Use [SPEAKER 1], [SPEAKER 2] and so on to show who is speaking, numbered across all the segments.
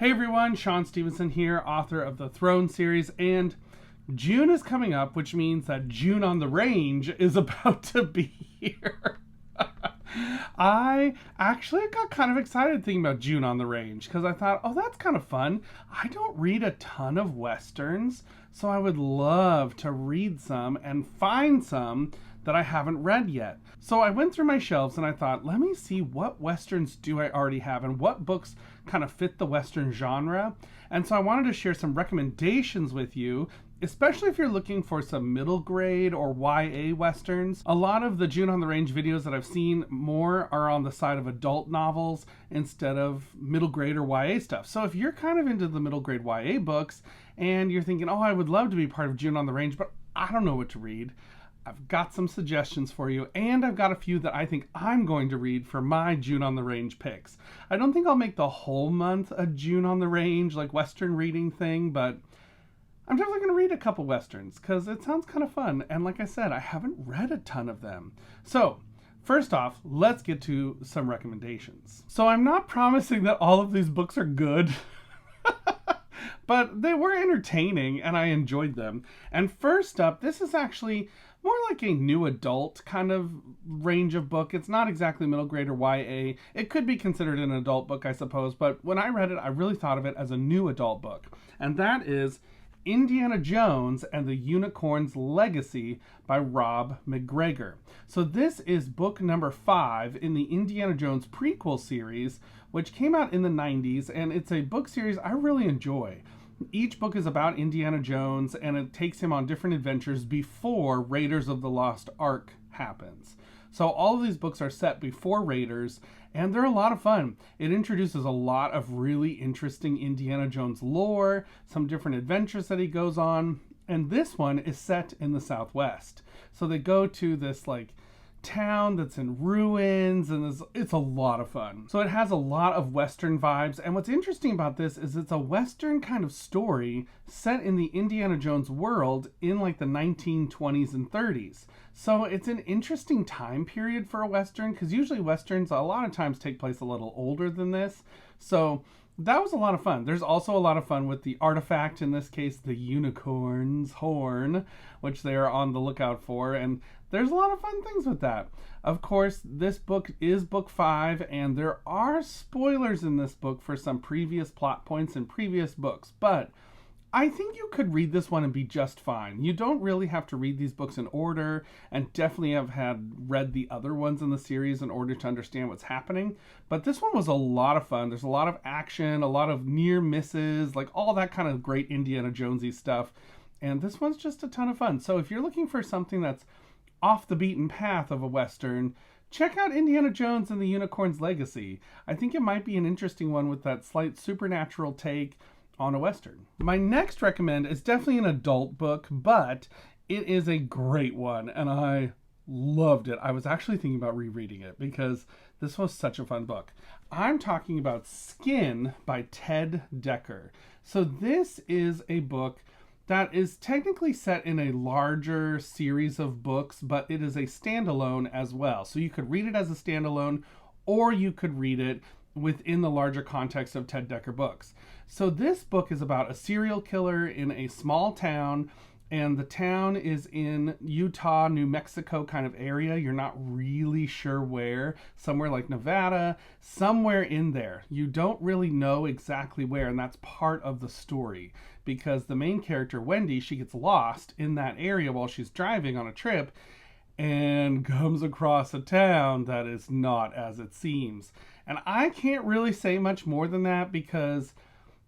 [SPEAKER 1] Hey everyone, Shaun Stevenson here, author of the Throne series, and June is coming up, which means that June on the Range is about to be here. I actually got kind of excited thinking about June on the Range because I thought, oh, that's kind of fun. I don't read a ton of Westerns, so I would love to read some and find some that I haven't read yet. So I went through my shelves and I thought, let me see what Westerns do I already have and what books kind of fit the Western genre. And so I wanted to share some recommendations with you, especially if you're looking for some middle grade or YA Westerns. A lot of the June on the Range videos that I've seen more are on the side of adult novels instead of middle grade or YA stuff. So if you're kind of into the middle grade YA books and you're thinking, oh, I would love to be part of June on the Range, but I don't know what to read, I've got some suggestions for you, and I've got a few that I think I'm going to read for my June on the Range picks. I don't think I'll make the whole month a June on the Range, like Western reading thing, but I'm definitely going to read a couple Westerns because it sounds kind of fun. And like I said, I haven't read a ton of them. So first off, let's get to some recommendations. So I'm not promising that all of these books are good, but they were entertaining and I enjoyed them. And first up, this is actually more like a new adult kind of range of book. It's not exactly middle grade or YA. It could be considered an adult book, I suppose, but when I read it, I really thought of it as a new adult book. And that is Indiana Jones and the Unicorn's Legacy by Rob McGregor. So this is book number 5 in the Indiana Jones prequel series, which came out in the 90s, and it's a book series I really enjoy. Each book is about Indiana Jones, and it takes him on different adventures before Raiders of the Lost Ark happens. So all of these books are set before Raiders, and they're a lot of fun. It introduces a lot of really interesting Indiana Jones lore, some different adventures that he goes on, and this one is set in the Southwest. So they go to this town that's in ruins, and it's a lot of fun. So it has a lot of Western vibes, and what's interesting about this is it's a Western kind of story set in the Indiana Jones world in the 1920s and 30s. So it's an interesting time period for a Western, because usually Westerns a lot of times take place a little older than this. So that was a lot of fun. There's also a lot of fun with the artifact, in this case the unicorn's horn, which they are on the lookout for, and there's a lot of fun things with that. Of course, this book is book 5, and there are spoilers in this book for some previous plot points in previous books, but I think you could read this one and be just fine. You don't really have to read these books in order, and definitely have read the other ones in the series in order to understand what's happening. But this one was a lot of fun. There's a lot of action, a lot of near misses, all that kind of great Indiana Jonesy stuff. And this one's just a ton of fun. So if you're looking for something that's off the beaten path of a Western, check out Indiana Jones and the Unicorn's Legacy. I think it might be an interesting one with that slight supernatural take on a Western. My next recommend is definitely an adult book, but it is a great one, and I loved it. I was actually thinking about rereading it because this was such a fun book. I'm talking about Skin by Ted Dekker. So this is a book that is technically set in a larger series of books, but it is a standalone as well. So you could read it as a standalone, or you could read it within the larger context of Ted Dekker books. So this book is about a serial killer in a small town, and the town is in Utah, New Mexico kind of area. You're not really sure where. Somewhere like Nevada, somewhere in there. You don't really know exactly where, and that's part of the story. Because the main character, Wendy, she gets lost in that area while she's driving on a trip and comes across a town that is not as it seems. And I can't really say much more than that because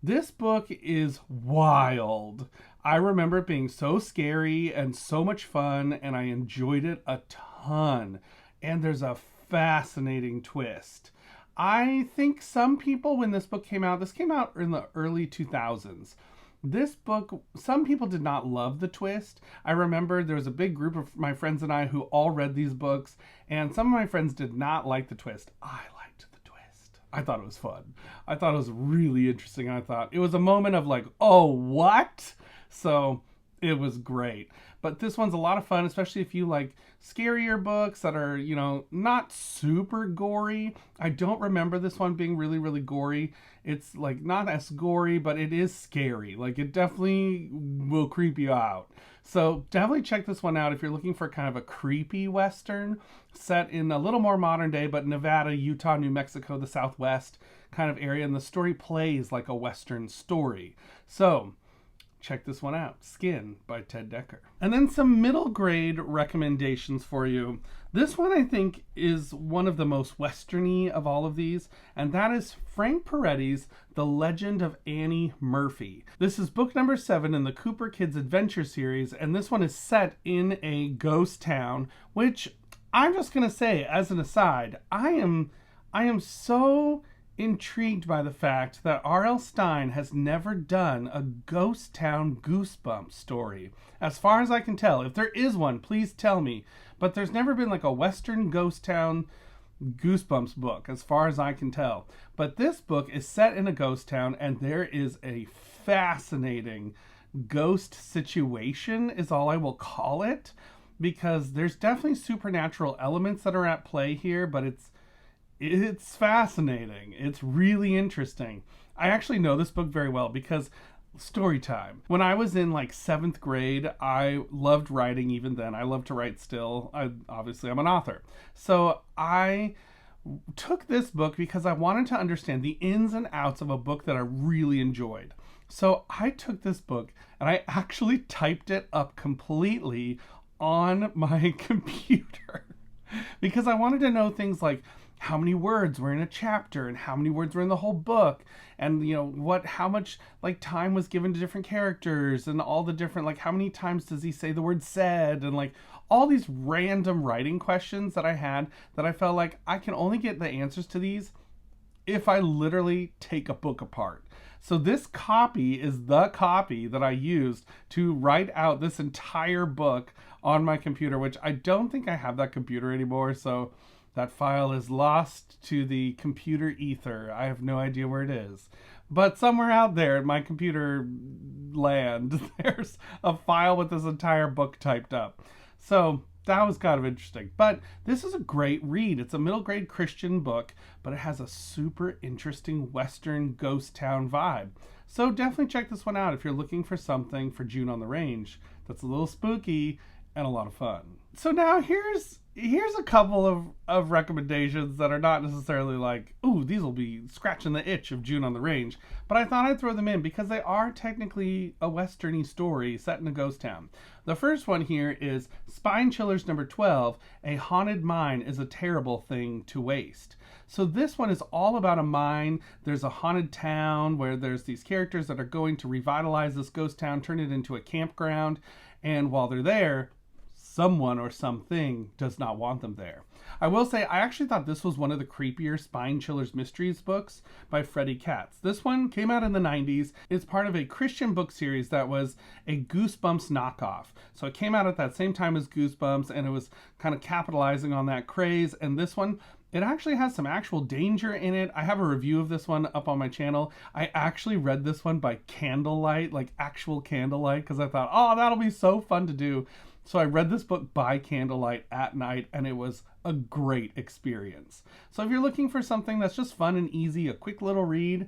[SPEAKER 1] this book is wild. I remember it being so scary and so much fun, and I enjoyed it a ton. And there's a fascinating twist. I think some people, when this book came out, this came out in the early 2000s. This book, some people did not love the twist. I remember there was a big group of my friends and I who all read these books, and some of my friends did not like the twist. I liked the twist. I thought it was fun. I thought it was really interesting. I thought it was a moment of oh, what? So It was great. But this one's a lot of fun, especially if you like scarier books that are, not super gory. I don't remember this one being really, really gory. It's like not as gory, but it is scary. Like it definitely will creep you out. So definitely check this one out if you're looking for kind of a creepy Western set in a little more modern day, but Nevada, Utah, New Mexico, the Southwest kind of area. And the story plays like a Western story. So check this one out, Skin by Ted Dekker. And then some middle grade recommendations for you. This one I think is one of the most westerny of all of these, and that is Frank Peretti's The Legend of Annie Murphy. This is book number 7 in the Cooper Kids Adventure series, and this one is set in a ghost town, which I'm just gonna say as an aside, I am so intrigued by the fact that R.L. Stine has never done a ghost town Goosebumps story. As far as I can tell, if there is one, please tell me. But there's never been like a Western ghost town Goosebumps book, as far as I can tell. But this book is set in a ghost town, and there is a fascinating ghost situation, is all I will call it, because there's definitely supernatural elements that are at play here, but it's fascinating. It's really interesting. I actually know this book very well because story time. When I was in like 7th grade, I loved writing even then. I love to write still. I'm an author. So I took this book because I wanted to understand the ins and outs of a book that I really enjoyed. So I took this book and I actually typed it up completely on my computer because I wanted to know things like how many words were in a chapter and how many words were in the whole book, and how much like time was given to different characters, and all the different like how many times does he say the word said, and like all these random writing questions that I had that I felt like I can only get the answers to these if I literally take a book apart. So this copy is the copy that I used to write out this entire book on my computer, which I don't think I have that computer anymore, so that file is lost to the computer ether. I have no idea where it is. But somewhere out there in my computer land, there's a file with this entire book typed up. So that was kind of interesting. But this is a great read. It's a middle grade Christian book, but it has a super interesting Western ghost town vibe. So definitely check this one out if you're looking for something for June on the Range that's a little spooky and a lot of fun. So now here's a couple of recommendations that are not necessarily like, ooh, these will be scratching the itch of June on the Range, but I thought I'd throw them in because they are technically a westerny story set in a ghost town. The first one here is Spine Chillers number 12, A Haunted Mine is a Terrible Thing to Waste. So this one is all about a mine. There's a haunted town where there's these characters that are going to revitalize this ghost town, turn it into a campground, and while they're there, someone or something does not want them there. I will say, I actually thought this was one of the creepier Spine Chillers Mysteries books by Freddie Katz. This one came out in the 90s. It's part of a Christian book series that was a Goosebumps knockoff. So it came out at that same time as Goosebumps, and it was kind of capitalizing on that craze. And this one, it actually has some actual danger in it. I have a review of this one up on my channel. I actually read this one by candlelight, like actual candlelight, because I thought, oh, that'll be so fun to do. So I read this book by candlelight at night, and it was a great experience. So if you're looking for something that's just fun and easy, a quick little read,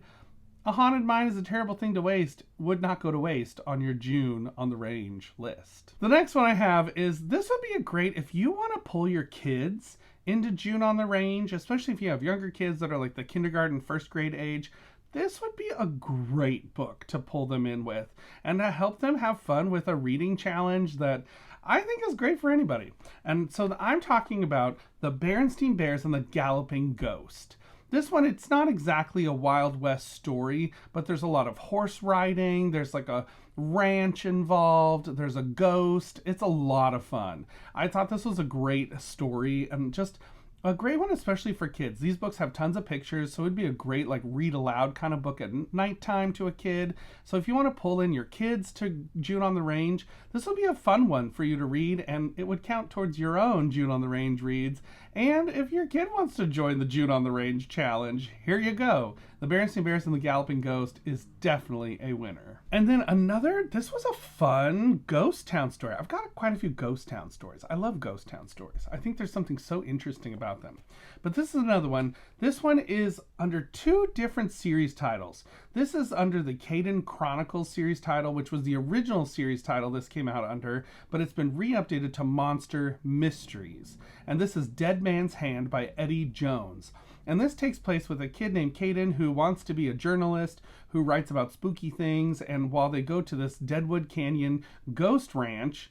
[SPEAKER 1] A Haunted Mine is a Terrible Thing to Waste would not go to waste on your June on the Range list. The next one I have is, this would be a great, if you want to pull your kids into June on the Range, especially if you have younger kids that are like the kindergarten, first grade age, this would be a great book to pull them in with and to help them have fun with a reading challenge that I think is great for anybody. And so I'm talking about The Berenstein Bears and the Galloping Ghost. This one, it's not exactly a Wild West story, but there's a lot of horse riding. There's like a ranch involved. There's a ghost. It's a lot of fun. I thought this was a great story and just a great one, especially for kids. These books have tons of pictures, so it'd be a great like read aloud kind of book at nighttime to a kid. So if you want to pull in your kids to June on the Range, this will be a fun one for you to read, and it would count towards your own June on the Range reads. And if your kid wants to join the June on the Range challenge, here you go. The Berenstain Bears and the Galloping Ghost is definitely a winner. And then another, this was a fun ghost town story. I've got quite a few ghost town stories. I love ghost town stories. I think there's something so interesting about them. But this is another one. This one is under two different series titles. This is under the Caden Chronicles series title, which was the original series title this came out under, but it's been re-updated to Monster Mysteries. And this is Dead Man's Hand by Eddie Jones. And this takes place with a kid named Caden who wants to be a journalist who writes about spooky things. And while they go to this Deadwood Canyon ghost town,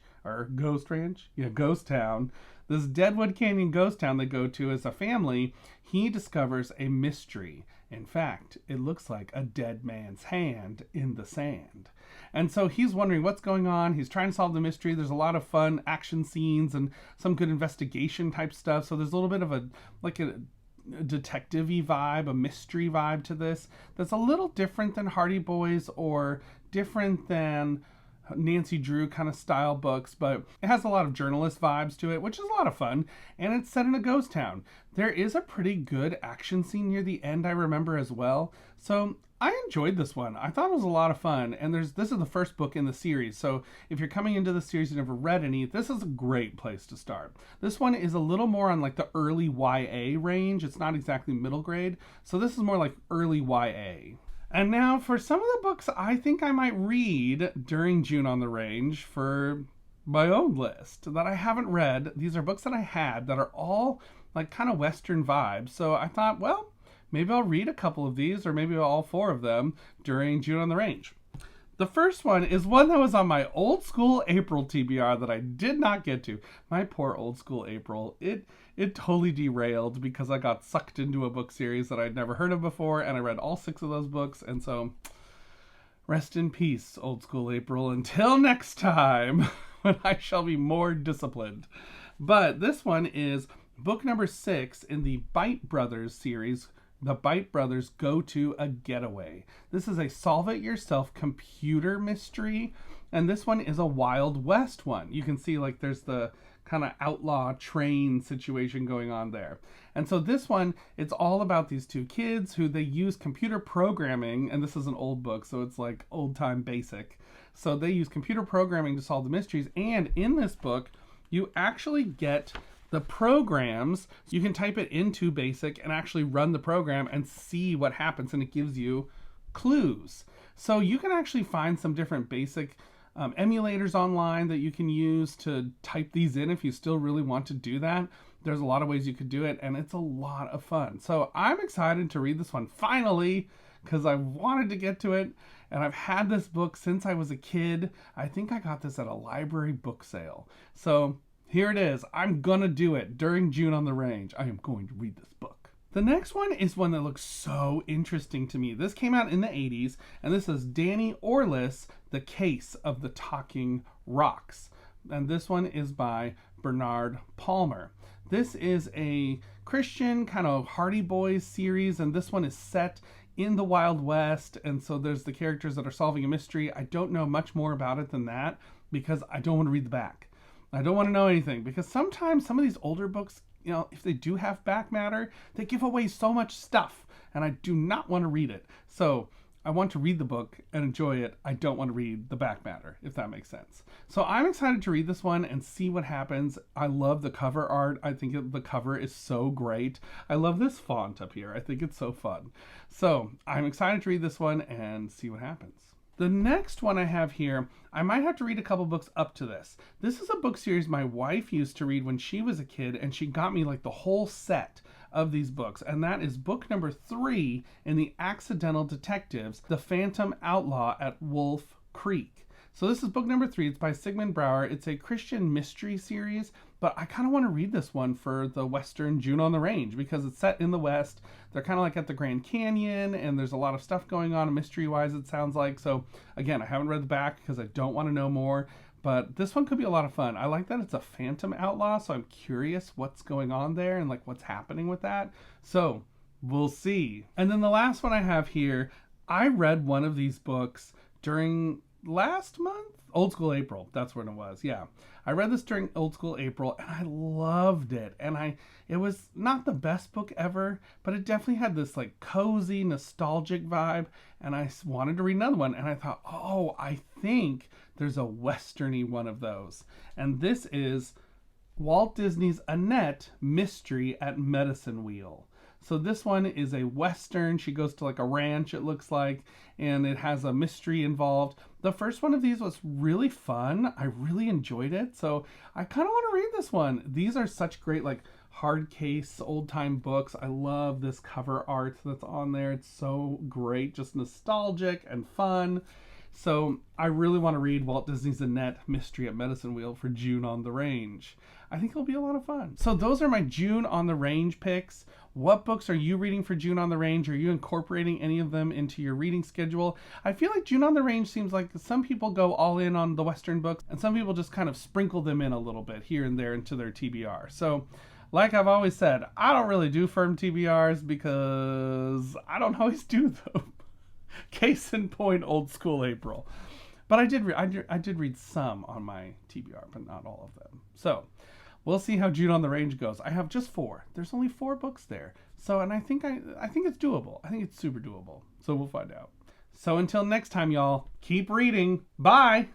[SPEAKER 1] this Deadwood Canyon ghost town they go to as a family, he discovers a mystery. In fact, it looks like a dead man's hand in the sand. And so he's wondering what's going on. He's trying to solve the mystery. There's a lot of fun action scenes and some good investigation type stuff. So there's a little bit of a detective-y vibe, a mystery vibe to this that's a little different than Hardy Boys or different than Nancy Drew kind of style books, but it has a lot of journalist vibes to it, which is a lot of fun, and it's set in a ghost town. There is a pretty good action scene near the end, I remember as well, so I enjoyed this one. I thought it was a lot of fun, and this is the first book in the series, so if you're coming into the series and never read any, this is a great place to start. This one is a little more on like the early YA range. It's not exactly middle grade, so this is more like early YA. And now for some of the books I think I might read during June on the Range for my own list that I haven't read. These are books that I had that are all like kind of Western vibes. So I thought, well, maybe I'll read a couple of these or maybe all four of them during June on the Range. The first one is one that was on my old school April TBR that I did not get to. My poor old school April. It totally derailed because I got sucked into a book series that I'd never heard of before, and I read all 6 of those books, and so rest in peace, old school April, until next time when I shall be more disciplined. But this one is book number 6 in the Bite Brothers series. The Bite Brothers Go to a Getaway. This is a solve-it-yourself computer mystery, and this one is a Wild West one. You can see like there's the kind of outlaw train situation going on there. And so this one, it's all about these two kids who they use computer programming, and this is an old book, so it's like old-time basic. So they use computer programming to solve the mysteries, and in this book, you actually get the programs. You can type it into BASIC and actually run the program and see what happens, and it gives you clues. So you can actually find some different BASIC emulators online that you can use to type these in if you still really want to do that. There's a lot of ways you could do it, and it's a lot of fun. So I'm excited to read this one finally because I wanted to get to it, and I've had this book since I was a kid. I think I got this at a library book sale. So here it is. I'm gonna do it during June on the Range. I am going to read this book. The next one is one that looks so interesting to me. This came out in the 80s, and this is Danny Orlis, The Case of the Talking Rocks. And this one is by Bernard Palmer. This is a Christian kind of Hardy Boys series, and this one is set in the Wild West, and so there's the characters that are solving a mystery. I don't know much more about it than that because I don't want to read the back. I don't want to know anything because sometimes some of these older books, you know, if they do have back matter, they give away so much stuff, and I do not want to read it. So I want to read the book and enjoy it. I don't want to read the back matter, if that makes sense. So I'm excited to read this one and see what happens. I love the cover art. I think the cover is so great. I love this font up here. I think it's so fun. So I'm excited to read this one and see what happens. The next one I have here, I might have to read a couple books up to this. This is a book series my wife used to read when she was a kid, and she got me like the whole set of these books, and that is book number 3 in the Accidental Detectives, The Phantom Outlaw at Wolf Creek. So this is book number 3. It's by Sigmund Bauer. It's a Christian mystery series, but I kind of want to read this one for the Western June on the Range because it's set in the West. They're kind of like at the Grand Canyon, and there's a lot of stuff going on mystery-wise, it sounds like. So again, I haven't read the back because I don't want to know more, but this one could be a lot of fun. I like that it's a phantom outlaw, so I'm curious what's going on there and like what's happening with that. So we'll see. And then the last one I have here, I read one of these books during last month. Old School April, that's when it was. Yeah, I read this during Old School April, and I loved it. And it was not the best book ever, but it definitely had this like cozy, nostalgic vibe. And I wanted to read another one, and I thought, oh, I think there's a westerny one of those, and this is Walt Disney's Annette Mystery at Medicine Wheel. So this one is a western. She goes to like a ranch, it looks like, and it has a mystery involved. The first one of these was really fun. I really enjoyed it. So I kind of want to read this one. These are such great like hard case old time books. I love this cover art that's on there. It's so great, just nostalgic and fun. So I really want to read Walt Disney's Annette Mystery at Medicine Wheel for June on the Range. I think it'll be a lot of fun. So those are my June on the Range picks. What books are you reading for June on the Range? Are you incorporating any of them into your reading schedule? I feel like June on the Range seems like some people go all in on the Western books, and some people just kind of sprinkle them in a little bit here and there into their TBR. So like I've always said, I don't really do firm TBRs because I don't always do them. Case in point, Old School April. But I did read some on my TBR, but not all of them. So we'll see how June on the Range goes. I have just 4. There's only 4 books there. So, and I think it's doable. I think it's super doable. So we'll find out. So until next time, y'all, keep reading. Bye.